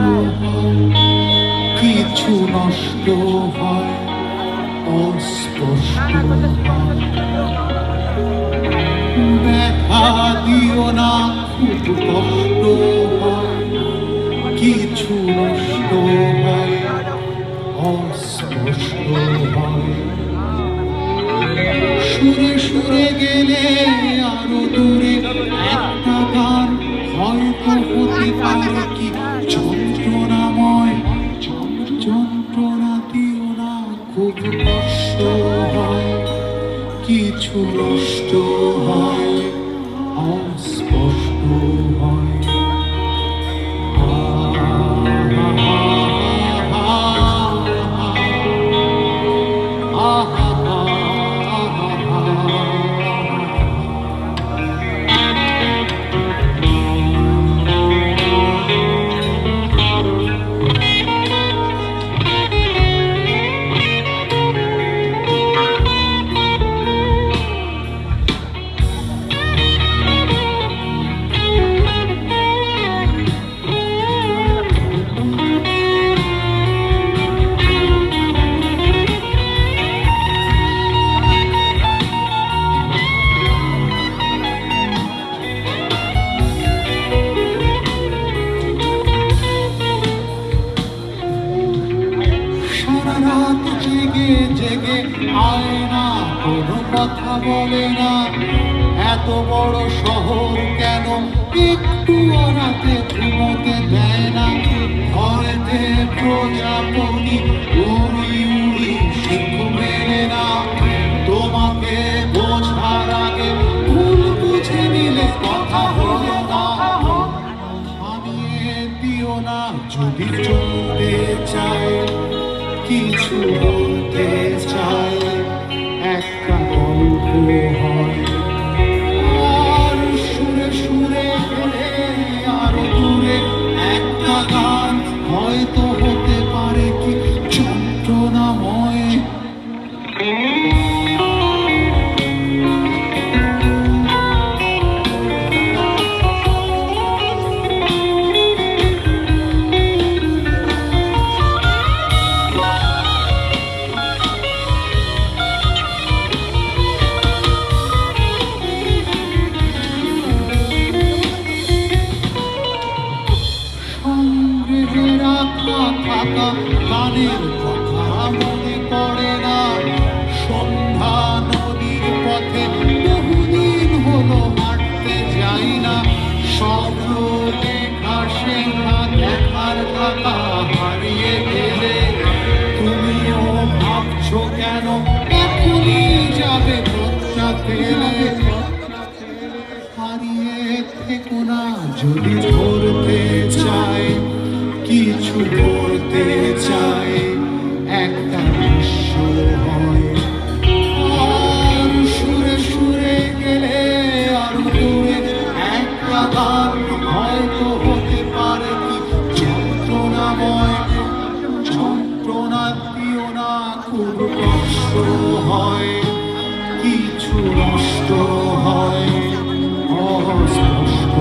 হয়, কিছু নষ্ট হয়, অস্পষ্ট হয়। ব্যথা দিও না, খুব কষ্ট হয়, কিছু নষ্ট হয়, অস্পষ্ট হয়। সুরে সুরে গেলে আরো দূরে একটা গান হয়তো হতে পারে কি যন্ত্রণাময়। যন্ত্রণা দিও না, খুব কষ্ট হয়, কিছু নষ্ট হয়, অস্পষ্ট হয়। রাত জেগে জেগে আয় না, কোনো কথা বলে না। এত বড় শহর কেন একটু রাতে ঘুমোতে দেয় না? ঘরেতে প্রজাপতি উড়ি উড়ি শিখু মেলে না। তোমাকে বোঝার আগে ভুল বুঝে নিলে কথা হলো না। থামিয়ে দিও না যদি চলতে চায়, কিছু বলতে চাই, একটা গল্প হয়। আর সুরে সুরে গেলে আরো দূরে একটা গান হয়তো হতে পারে কি যন্ত্রণাময়। থাকা গানের কথা মনে পড়ে না। সন্ধ্যা নদীর পথে বহুদিন হলো হাঁটতে যাই না। স্বপ্ন লেখা শেখা দেখার কথা হারিয়ে গেলে তুমিও ভাবছো কেন এখনই যাবে পথটা ফেলে। হারিয়ে থেকো না যদি ধরতে চাই, কিছু করতে চাই, একটা বিশ্ব হয়। আর সুরে সুরে গেলে আর দূরে একটা গান হয়তো হতে পারে কি যন্ত্রণাময়। যন্ত্রণা দিও না, খুব কষ্ট হয়, কিছু নষ্ট হয়, অস্পষ্ট।